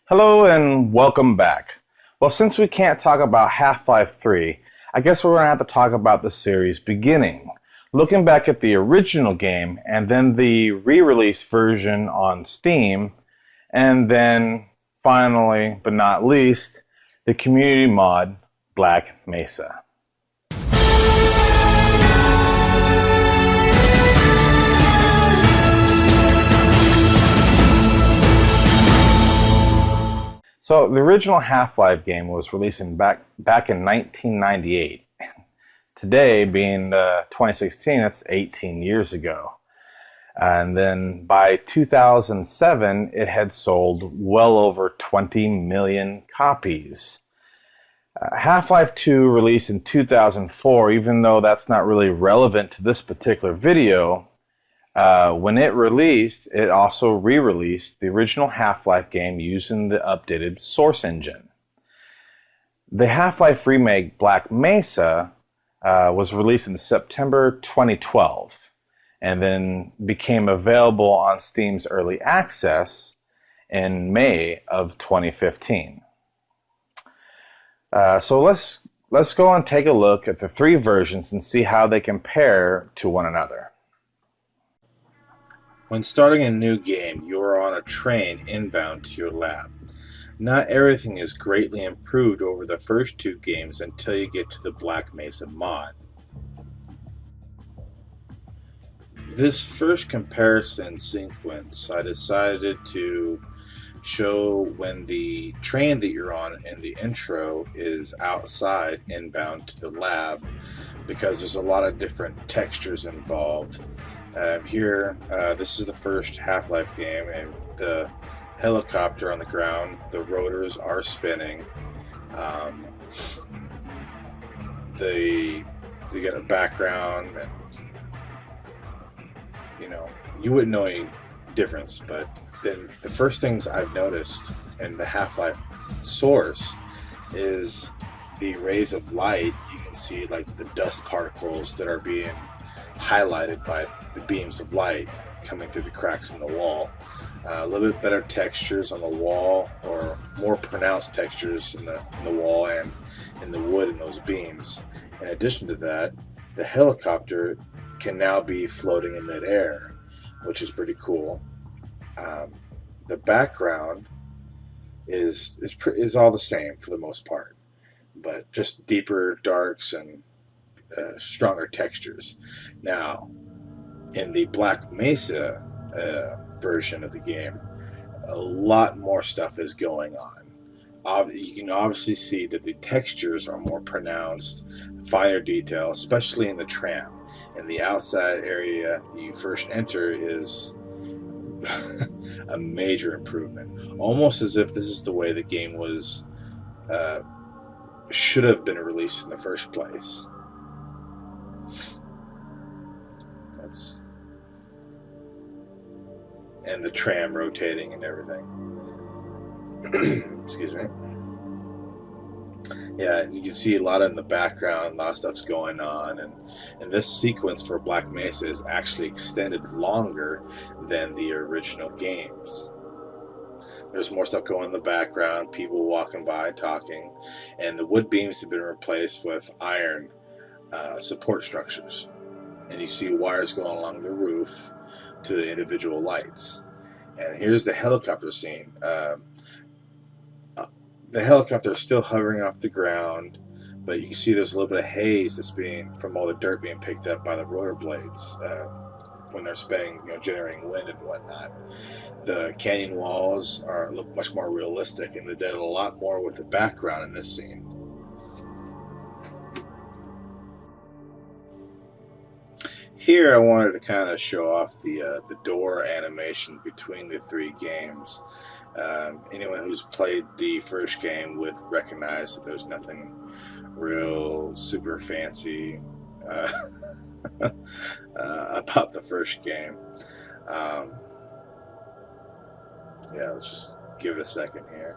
Hello and welcome back. Well, since we can't talk about Half-Life 3, I guess we're going to have to talk about the series beginning. Looking back at the original game and then the re-release version on Steam, and then finally, but not least, the community mod Black Mesa. So the original Half-Life game was released back in 1998. Today, being 2016, that's 18 years ago. And then by 2007, it had sold well over 20 million copies. Half-Life 2 released in 2004, even though that's not really relevant to this particular video. When it released, it also re-released the original Half-Life game using the updated Source engine. The Half-Life remake Black Mesa was released in September 2012 and then became available on Steam's Early Access in May of 2015. So let's go and take a look at the three versions and see how they compare to one another. When starting a new game, you are on a train inbound to your lab. Not everything is greatly improved over the first two games until you get to the Black Mesa mod. This first comparison sequence I decided to show when the train that you're on in the intro is outside inbound to the lab, because there's a lot of different textures involved. Here, this is the first Half-Life game, and the helicopter on the ground, the rotors are spinning. They get a background, and you wouldn't know any difference. But then the first things I've noticed in the Half-Life source is the rays of light. You can see like the dust particles that are being highlighted by the beams of light coming through the cracks in the wall. A little bit better textures on the wall, or more pronounced textures in the wall and in the wood in those beams. In addition to that, the helicopter can now be floating in midair, which is pretty cool. The background is all the same for the most part, but just deeper darks and stronger textures. Now, in the Black Mesa version of the game, a lot more stuff is going on. You can obviously see that the textures are more pronounced, finer detail, especially in the tram. In the outside area you first enter is a major improvement, almost as if this is the way the game was should have been released in the first place. And the tram rotating and everything. Excuse me. Yeah, you can see a lot in the background, a lot of stuff's going on, and this sequence for Black Mesa is actually extended longer than the original games. There's more stuff going in the background, people walking by, talking, and the wood beams have been replaced with iron support structures. And you see wires going along the roof to the individual lights. And here's the helicopter scene. The helicopter is still hovering off the ground, but you can see there's a little bit of haze that's from all the dirt being picked up by the rotor blades when they're spinning, generating wind and whatnot. The canyon walls look much more realistic, and they did a lot more with the background in this scene. Here I wanted to kind of show off the door animation between the three games. Anyone who's played the first game would recognize that there's nothing real super fancy about the first game. Yeah, let's just give it a second here.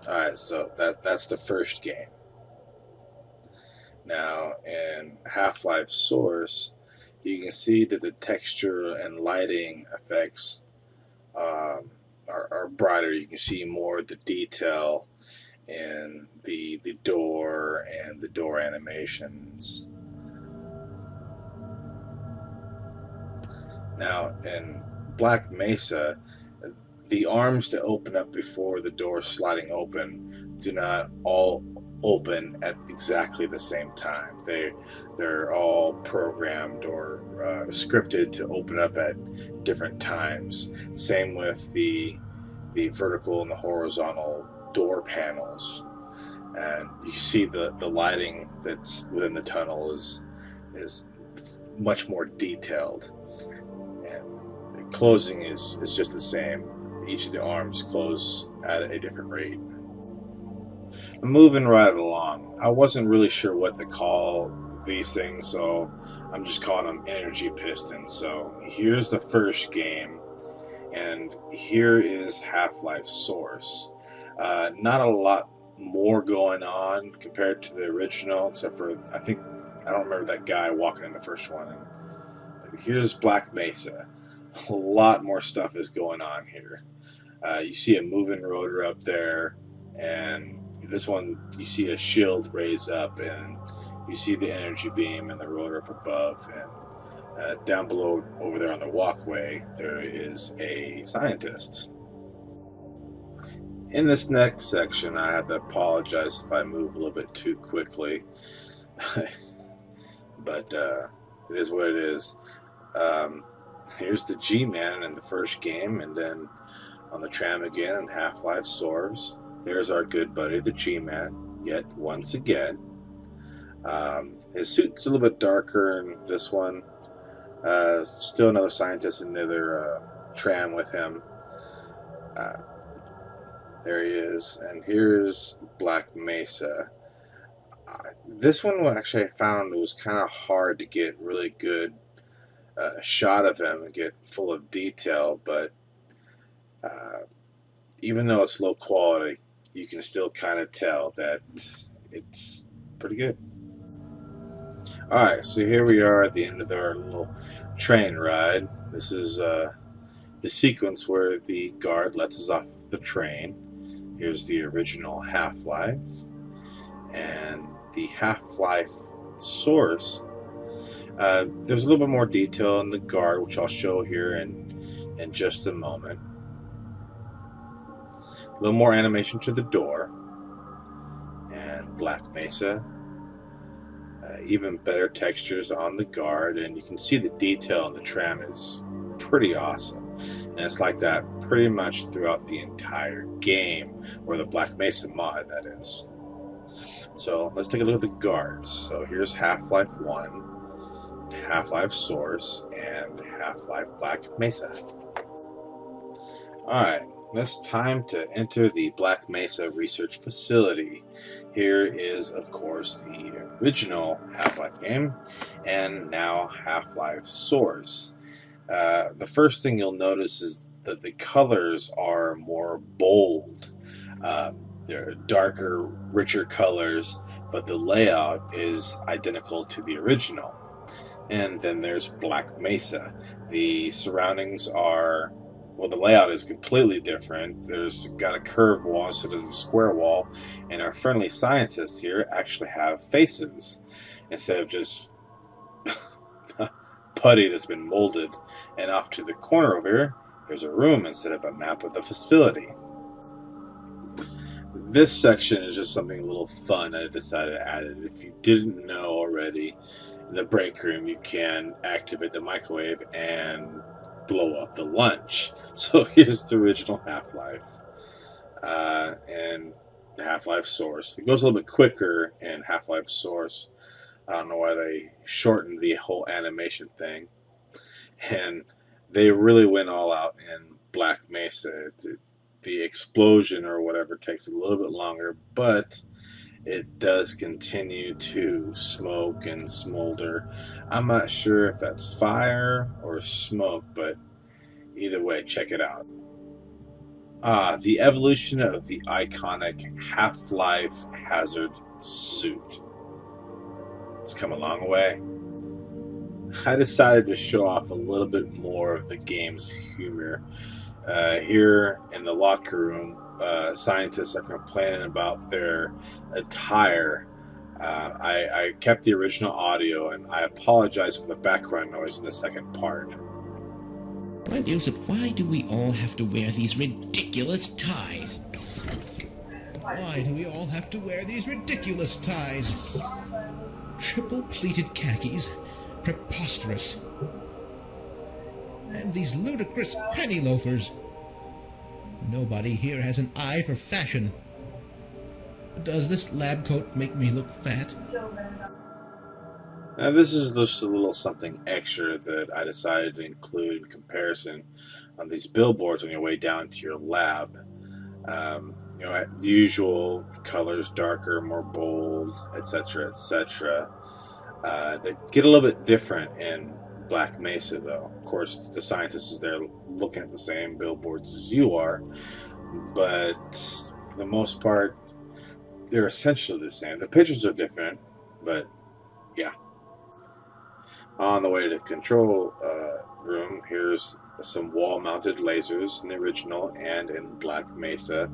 Alright, so that's the first game. Now, in Half-Life Source, you can see that the texture and lighting effects are brighter. You can see more of the detail in the door and the door animations. Now, in Black Mesa, the arms that open up before the door sliding open do not all open at exactly the same time. They're all programmed or scripted to open up at different times. Same with the vertical and the horizontal door panels. And you see the lighting that's within the tunnel is much more detailed. And the closing is just the same. Each of the arms close at a different rate. I'm moving right along. I wasn't really sure what to call these things, so I'm just calling them energy pistons. So here's the first game, and here is Half-Life Source. Not a lot more going on compared to the original, except for I don't remember that guy walking in the first one. And here's Black Mesa. A lot more stuff is going on here. You see a moving rotor up there, and this one you see a shield raise up, and you see the energy beam and the rotor up above, and down below over there on the walkway there is a scientist. In this next section I have to apologize if I move a little bit too quickly, but it is what it is. Here's the G-Man in the first game, and then on the tram again in Half-Life Source. There's our good buddy, the G-Man, yet once again. His suit's a little bit darker in this one. Still another scientist in the other tram with him. There he is. And here's Black Mesa. This one actually I found it was kind of hard to get really good shot of him and get full of detail, but even though it's low quality, you can still kind of tell that it's pretty good. Alright, so here we are at the end of our little train ride. This is the sequence where the guard lets us off the train. Here's the original Half-Life, and the Half-Life Source. There's a little bit more detail in the guard, which I'll show here in just a moment. A little more animation to the door. And Black Mesa. Even better textures on the guard, and you can see the detail on the tram is pretty awesome. And it's like that pretty much throughout the entire game, or the Black Mesa mod, that is. So let's take a look at the guards. So here's Half-Life 1, Half-Life Source, and Half-Life Black Mesa. Alright, it's time to enter the Black Mesa Research Facility. Here is, of course, the original Half-Life game, and now Half-Life Source. The first thing you'll notice is that the colors are more bold. They're darker, richer colors, but the layout is identical to the original. And then there's Black Mesa. The surroundings are, well, the layout is completely different. There's got a curved wall instead of a square wall, and our friendly scientists here actually have faces instead of just putty that's been molded. And off to the corner over here, there's a room instead of a map of the facility. This section is just something a little fun I decided to add it. If you didn't know already, in the break room you can activate the microwave and blow up the lunch. So here's the original Half-Life and the Half-Life Source. It goes a little bit quicker in Half-Life Source. I don't know why they shortened the whole animation thing. And they really went all out in Black Mesa. The explosion or whatever takes a little bit longer, but it does continue to smoke and smolder. I'm not sure if that's fire or smoke, but either way, check it out. The evolution of the iconic Half-Life Hazard suit. It's come a long way. I decided to show off a little bit more of the game's humor. Here in the locker room, scientists are complaining about their attire. I kept the original audio, and I apologize for the background noise in the second part. Why do we all have to wear these ridiculous ties? Why do we all have to wear these ridiculous ties? Triple-pleated khakis? Preposterous. And these ludicrous penny loafers. Nobody here has an eye for fashion. Does this lab coat make me look fat? Now, this is just a little something extra that I decided to include in comparison on these billboards on your way down to your lab. The usual colors, darker, more bold, etc., etc. They get a little bit different in Black Mesa, though. Of course, the scientist is there looking at the same billboards as you are, but for the most part, they're essentially the same. The pictures are different, but yeah. On the way to the control room, here's some wall-mounted lasers in the original and in Black Mesa.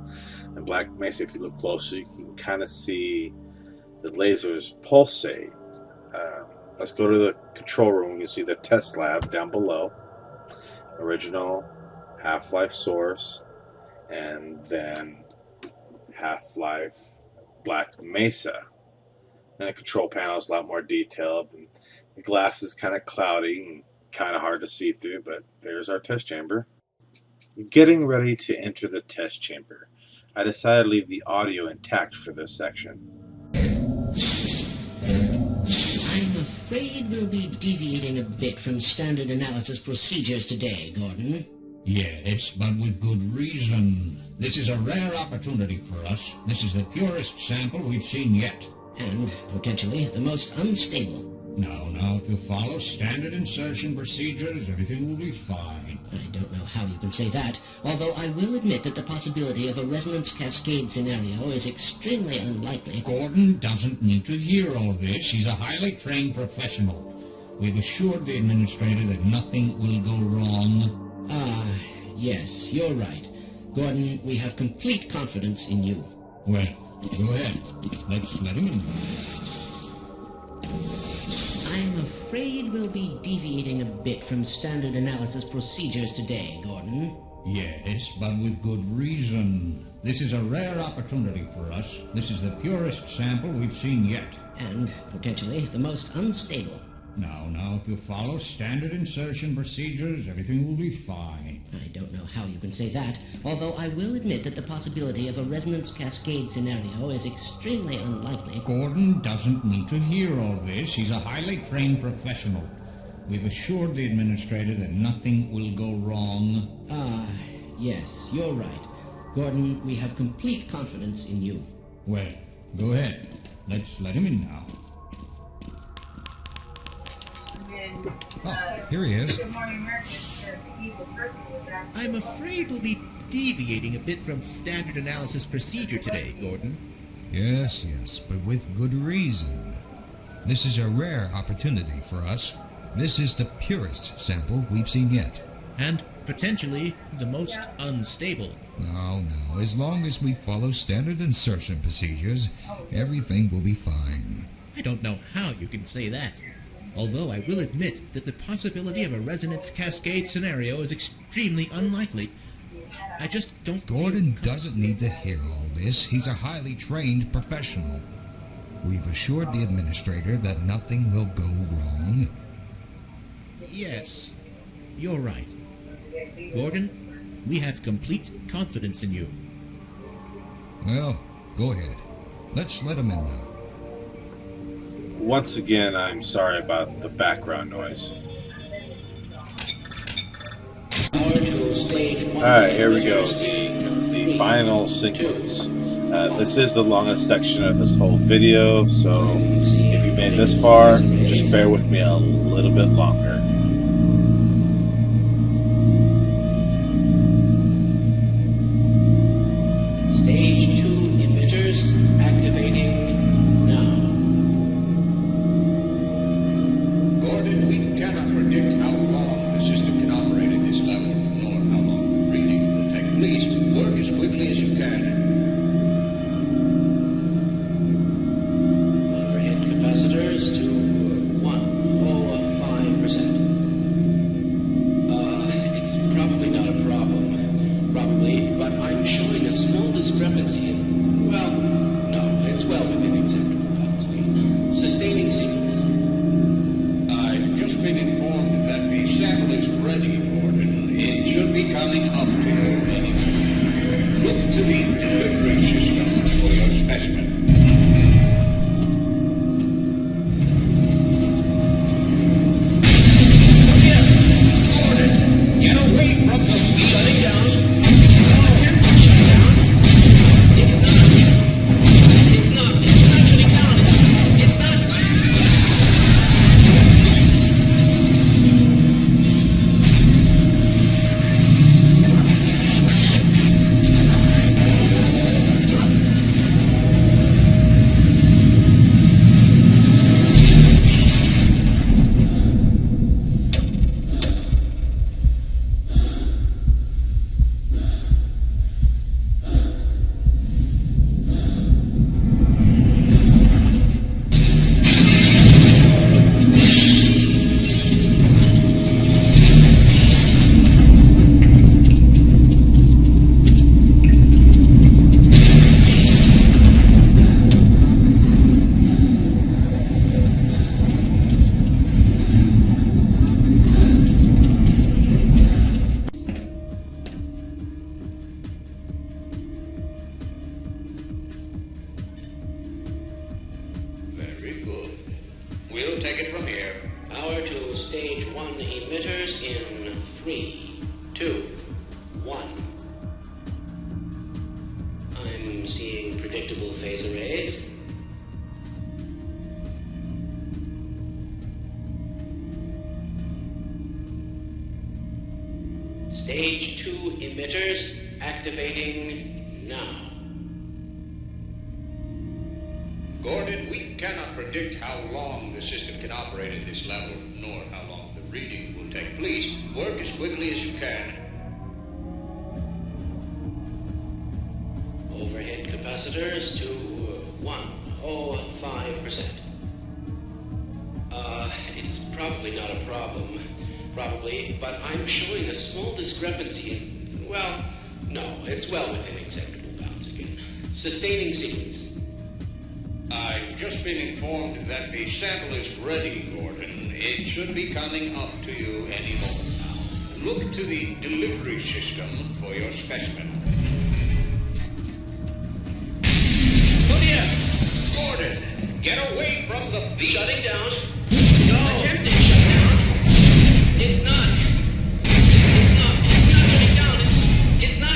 In Black Mesa, if you look closer, you can kind of see the lasers pulsate. Let's go to the control room. You can see the test lab down below. Original, Half-Life source, and then Half-Life Black Mesa. And the control panel is a lot more detailed, and the glass is kind of cloudy and kind of hard to see through, but there's our test chamber. Getting ready to enter the test chamber. I decided to leave the audio intact for this section. I'm afraid we'll be deviating a bit from standard analysis procedures today, Gordon. Yes, but with good reason. This is a rare opportunity for us. This is the purest sample we've seen yet. And potentially the most unstable. Now, if you follow standard insertion procedures, everything will be fine. I don't know how you can say that, although I will admit that the possibility of a resonance cascade scenario is extremely unlikely. Gordon doesn't need to hear all this. He's a highly trained professional. We've assured the administrator that nothing will go wrong. Yes, you're right. Gordon, we have complete confidence in you. Well, go ahead. Let's let him in. I'm afraid we'll be deviating a bit from standard analysis procedures today, Gordon. Yes, but with good reason. This is a rare opportunity for us. This is the purest sample we've seen yet. And potentially the most unstable. Now, if you follow standard insertion procedures, everything will be fine. I don't know how you can say that, although I will admit that the possibility of a resonance cascade scenario is extremely unlikely. Gordon doesn't need to hear all this. He's a highly trained professional. We've assured the administrator that nothing will go wrong. Yes, you're right. Gordon, we have complete confidence in you. Well, go ahead. Let's let him in now. Oh, here he is. I'm afraid we'll be deviating a bit from standard analysis procedure today, Gordon. Yes, but with good reason. This is a rare opportunity for us. This is the purest sample we've seen yet. And potentially the most unstable. No. As long as we follow standard insertion procedures, everything will be fine. I don't know how you can say that. Although I will admit that the possibility of a resonance cascade scenario is extremely unlikely. I just don't... Gordon doesn't need to hear all this. He's a highly trained professional. We've assured the administrator that nothing will go wrong. Yes, you're right. Gordon, we have complete confidence in you. Well, go ahead. Let's let him in now. Once again, I'm sorry about the background noise. Alright, here we go. The final sequence. This is the longest section of this whole video, so if you made this far, just bear with me a little bit longer. Stage 2 emitters activating now. Gordon, we cannot predict how long the system can operate at this level, nor how long the reading quickly as you can. Overhead capacitors to 105%. It's probably not a problem. Probably, but I'm showing a small discrepancy in... Well, no, it's well within acceptable bounds. Sustaining sequence. I've just been informed that the sample is ready, Gordon. It should be coming up to you any minute. Look to the delivery system for your specimen. Gordon, get away from the wheel. Shutting down. Attempt to shut down. It's not shutting down. It's not. Very good. We'll take it from here. Power to stage 1 emitters in 3, 2, 1. I'm seeing predictable phase arrays. Stage 2 emitters activating now. Gordon, we cannot predict how long the system can operate at this level, nor how long the reading will take. Please, work as quickly as you can. Overhead capacitors to 105%. It's probably not a problem. Probably, but I'm showing a small discrepancy in... Well, no, it's well within acceptable bounds again. Sustaining sequence. I've just been informed that the sample is ready, Gordon. It should be coming up to you any moment now. Look to the delivery system for your specimen. Claudia! Gordon, get away from the beat. Shutting down. No. Attempting shutdown. It's not shutting down. It's not.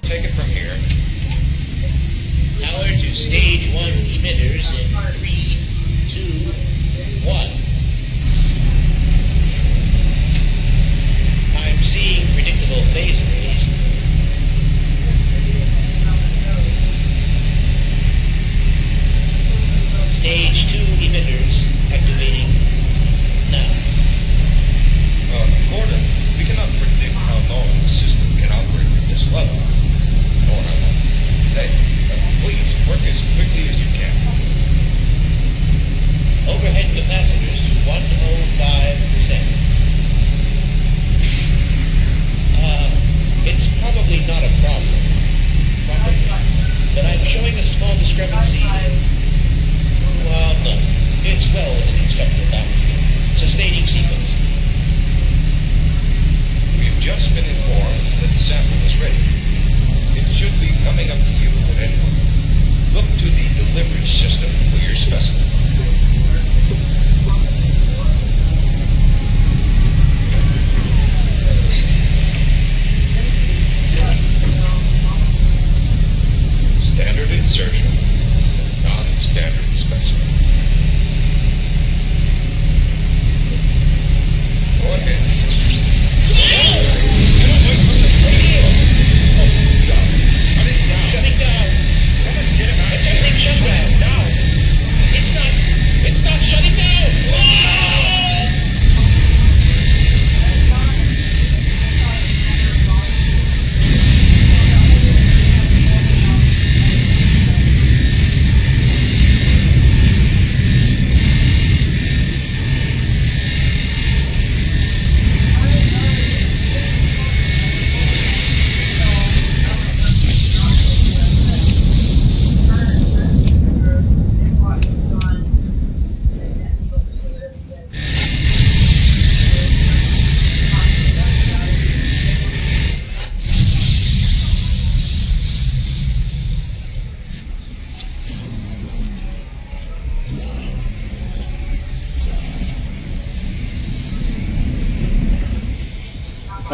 Take it from here. Power to stage 1 emitters in 3, 2, 1. I'm seeing predictable phase arrays. Stage 2 emitters activating now. Gordon, we cannot predict how long the system can operate at this level, nor how long. Hey, please work as quickly as you can. Overhead capacitors to 105%. It's probably not a problem. But I'm showing a small discrepancy. Well, no.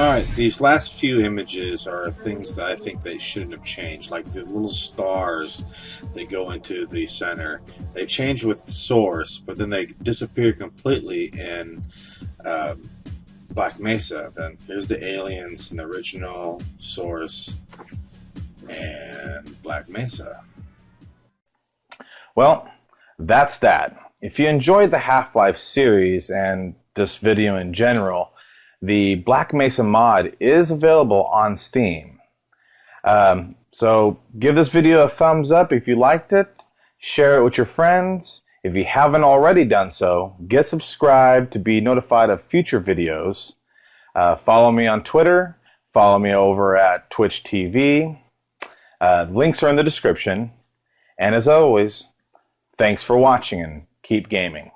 Alright, these last few images are things that I think they shouldn't have changed, like the little stars that go into the center. They change with Source, but then they disappear completely in Black Mesa. Then here's the aliens in the original, Source, and Black Mesa. Well, that's that. If you enjoyed the Half-Life series and this video in general, the Black Mesa mod is available on Steam. So give this video a thumbs up if you liked it. Share it with your friends. If you haven't already done so, get subscribed to be notified of future videos. Follow me on Twitter. Follow me over at Twitch TV. Links are in the description. And as always, thanks for watching and keep gaming.